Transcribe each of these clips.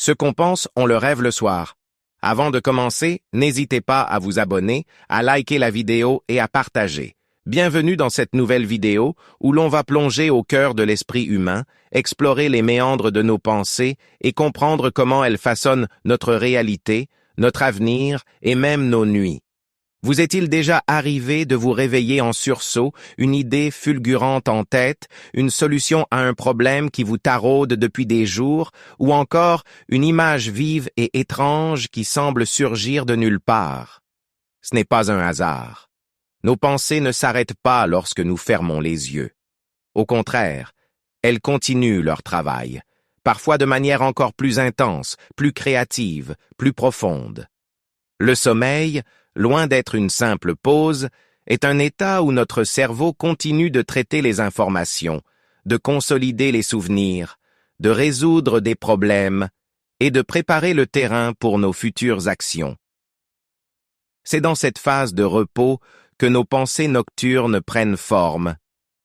Ce qu'on pense, on le rêve le soir. Avant de commencer, n'hésitez pas à vous abonner, à liker la vidéo et à partager. Bienvenue dans cette nouvelle vidéo où l'on va plonger au cœur de l'esprit humain, explorer les méandres de nos pensées et comprendre comment elles façonnent notre réalité, notre avenir et même nos nuits. Vous est-il déjà arrivé de vous réveiller en sursaut, une idée fulgurante en tête, une solution à un problème qui vous taraude depuis des jours, ou encore une image vive et étrange qui semble surgir de nulle part? Ce n'est pas un hasard. Nos pensées ne s'arrêtent pas lorsque nous fermons les yeux. Au contraire, elles continuent leur travail, parfois de manière encore plus intense, plus créative, plus profonde. Le sommeil, loin d'être une simple pause, est un état où notre cerveau continue de traiter les informations, de consolider les souvenirs, de résoudre des problèmes et de préparer le terrain pour nos futures actions. C'est dans cette phase de repos que nos pensées nocturnes prennent forme,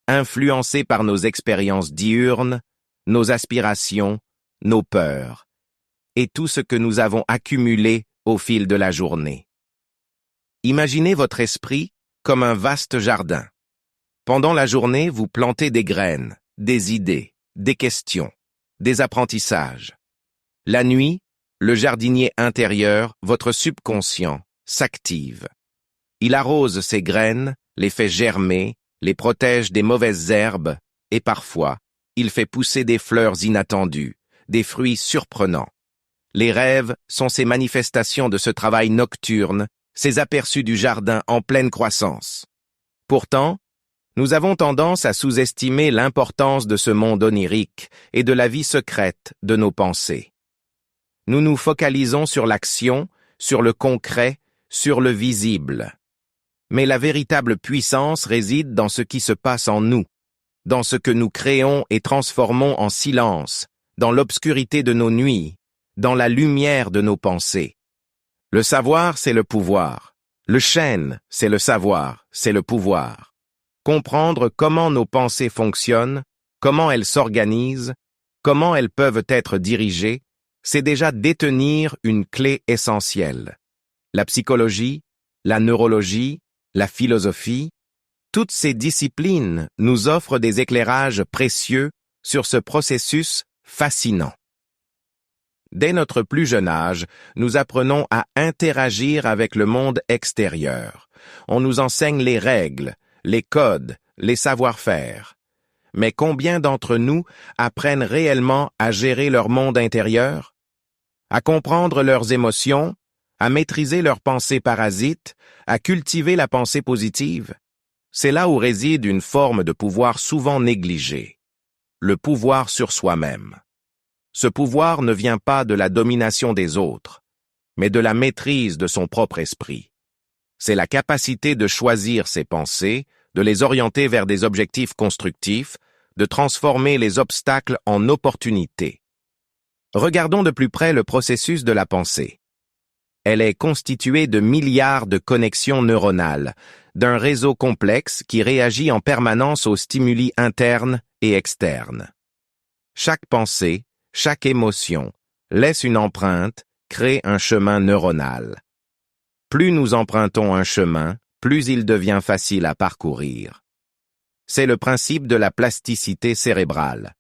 influencées par nos expériences diurnes, nos aspirations, nos peurs, et tout ce que nous avons accumulé au fil de la journée. Imaginez votre esprit comme un vaste jardin. Pendant la journée, vous plantez des graines, des idées, des questions, des apprentissages. La nuit, le jardinier intérieur, votre subconscient, s'active. Il arrose ces graines, les fait germer, les protège des mauvaises herbes et parfois, il fait pousser des fleurs inattendues, des fruits surprenants. Les rêves sont ces manifestations de ce travail nocturne, ces aperçus du jardin en pleine croissance. Pourtant, nous avons tendance à sous-estimer l'importance de ce monde onirique et de la vie secrète de nos pensées. Nous nous focalisons sur l'action, sur le concret, sur le visible. Mais la véritable puissance réside dans ce qui se passe en nous, dans ce que nous créons et transformons en silence, dans l'obscurité de nos nuits, dans la lumière de nos pensées. Le savoir, c'est le pouvoir. Le chêne, c'est le savoir, c'est le pouvoir. Comprendre comment nos pensées fonctionnent, comment elles s'organisent, comment elles peuvent être dirigées, c'est déjà détenir une clé essentielle. La psychologie, la neurologie, la philosophie, toutes ces disciplines nous offrent des éclairages précieux sur ce processus fascinant. Dès notre plus jeune âge, nous apprenons à interagir avec le monde extérieur. On nous enseigne les règles, les codes, les savoir-faire. Mais combien d'entre nous apprennent réellement à gérer leur monde intérieur, à comprendre leurs émotions, à maîtriser leurs pensées parasites, à cultiver la pensée positive? C'est là où réside une forme de pouvoir souvent négligée, le pouvoir sur soi-même. Ce pouvoir ne vient pas de la domination des autres, mais de la maîtrise de son propre esprit. C'est la capacité de choisir ses pensées, de les orienter vers des objectifs constructifs, de transformer les obstacles en opportunités. Regardons de plus près le processus de la pensée. Elle est constituée de milliards de connexions neuronales, d'un réseau complexe qui réagit en permanence aux stimuli internes et externes. Chaque pensée, chaque émotion laisse une empreinte, crée un chemin neuronal. Plus nous empruntons un chemin, plus il devient facile à parcourir. C'est le principe de la plasticité cérébrale.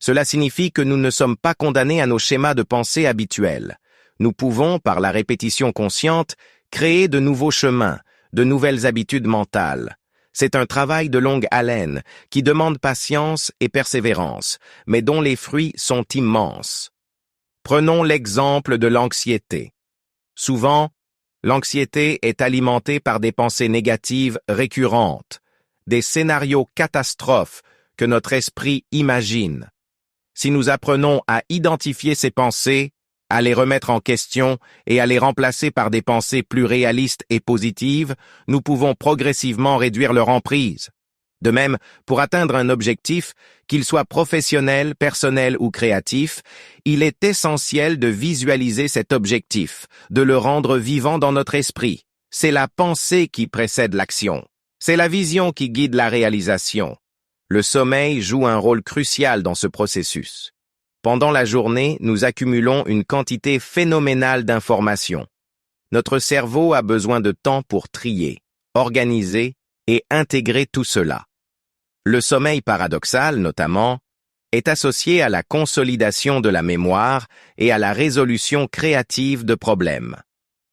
Cela signifie que nous ne sommes pas condamnés à nos schémas de pensée habituels. Nous pouvons, par la répétition consciente, créer de nouveaux chemins, de nouvelles habitudes mentales. C'est un travail de longue haleine qui demande patience et persévérance, mais dont les fruits sont immenses. Prenons l'exemple de l'anxiété. Souvent, l'anxiété est alimentée par des pensées négatives récurrentes, des scénarios catastrophes que notre esprit imagine. Si nous apprenons à identifier ces pensées, à les remettre en question et à les remplacer par des pensées plus réalistes et positives, nous pouvons progressivement réduire leur emprise. De même, pour atteindre un objectif, qu'il soit professionnel, personnel ou créatif, il est essentiel de visualiser cet objectif, de le rendre vivant dans notre esprit. C'est la pensée qui précède l'action. C'est la vision qui guide la réalisation. Le sommeil joue un rôle crucial dans ce processus. Pendant la journée, nous accumulons une quantité phénoménale d'informations. Notre cerveau a besoin de temps pour trier, organiser et intégrer tout cela. Le sommeil paradoxal, notamment, est associé à la consolidation de la mémoire et à la résolution créative de problèmes.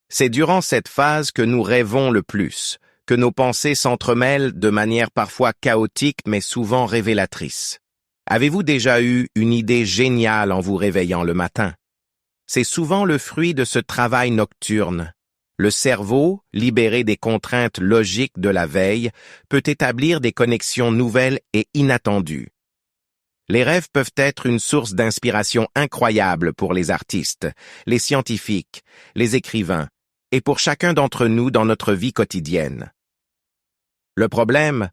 C'est durant cette phase que nous rêvons le plus, que nos pensées s'entremêlent de manière parfois chaotique mais souvent révélatrice. Avez-vous déjà eu une idée géniale en vous réveillant le matin? C'est souvent le fruit de ce travail nocturne. Le cerveau, libéré des contraintes logiques de la veille, peut établir des connexions nouvelles et inattendues. Les rêves peuvent être une source d'inspiration incroyable pour les artistes, les scientifiques, les écrivains, et pour chacun d'entre nous dans notre vie quotidienne. Le problème,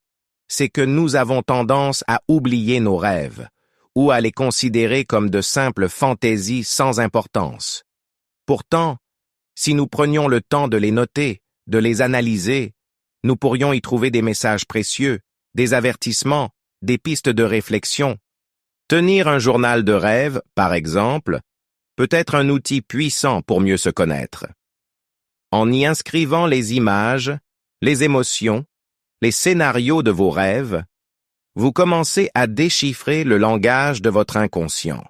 c'est que nous avons tendance à oublier nos rêves, ou à les considérer comme de simples fantaisies sans importance. Pourtant, si nous prenions le temps de les noter, de les analyser, nous pourrions y trouver des messages précieux, des avertissements, des pistes de réflexion. Tenir un journal de rêve, par exemple, peut être un outil puissant pour mieux se connaître. En y inscrivant les images, les émotions, les scénarios de vos rêves, vous commencez à déchiffrer le langage de votre inconscient.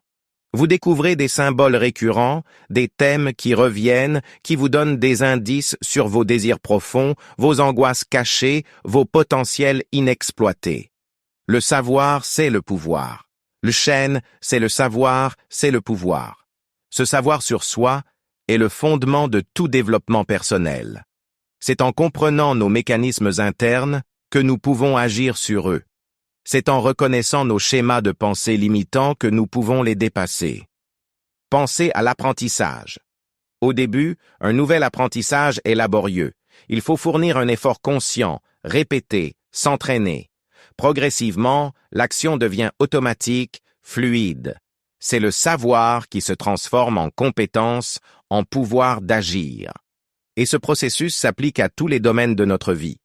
Vous découvrez des symboles récurrents, des thèmes qui reviennent, qui vous donnent des indices sur vos désirs profonds, vos angoisses cachées, vos potentiels inexploités. Le savoir, c'est le pouvoir. Le chêne, c'est le savoir, c'est le pouvoir. Ce savoir sur soi est le fondement de tout développement personnel. C'est en comprenant nos mécanismes internes que nous pouvons agir sur eux. C'est en reconnaissant nos schémas de pensée limitants que nous pouvons les dépasser. Pensez à l'apprentissage. Au début, un nouvel apprentissage est laborieux. Il faut fournir un effort conscient, répéter, s'entraîner. Progressivement, l'action devient automatique, fluide. C'est le savoir qui se transforme en compétence, en pouvoir d'agir. Et ce processus s'applique à tous les domaines de notre vie.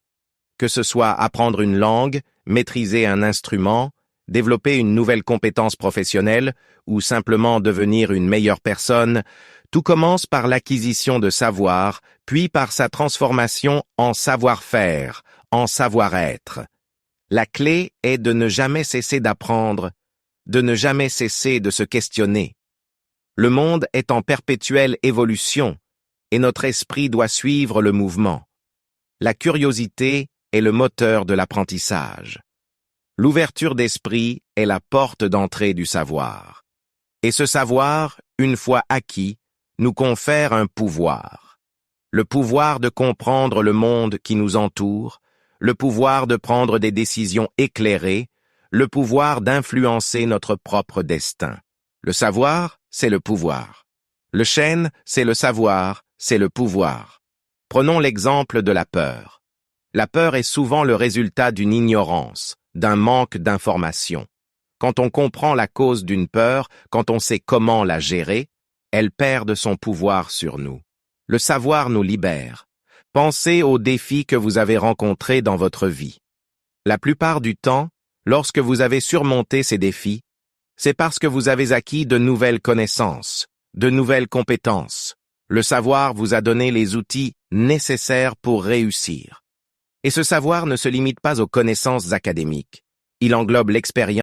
Que ce soit apprendre une langue, maîtriser un instrument, développer une nouvelle compétence professionnelle ou simplement devenir une meilleure personne, tout commence par l'acquisition de savoir, puis par sa transformation en savoir-faire, en savoir-être. La clé est de ne jamais cesser d'apprendre, de ne jamais cesser de se questionner. Le monde est en perpétuelle évolution, et notre esprit doit suivre le mouvement. La curiosité est le moteur de l'apprentissage. L'ouverture d'esprit est la porte d'entrée du savoir. Et ce savoir, une fois acquis, nous confère un pouvoir. Le pouvoir de comprendre le monde qui nous entoure, le pouvoir de prendre des décisions éclairées, le pouvoir d'influencer notre propre destin. Le savoir, c'est le pouvoir. Le chêne, c'est le savoir, c'est le pouvoir. Prenons l'exemple de la peur. La peur est souvent le résultat d'une ignorance, d'un manque d'information. Quand on comprend la cause d'une peur, quand on sait comment la gérer, elle perd de son pouvoir sur nous. Le savoir nous libère. Pensez aux défis que vous avez rencontrés dans votre vie. La plupart du temps, lorsque vous avez surmonté ces défis, c'est parce que vous avez acquis de nouvelles connaissances, de nouvelles compétences. Le savoir vous a donné les outils nécessaires pour réussir. Et ce savoir ne se limite pas aux connaissances académiques. Il englobe l'expérience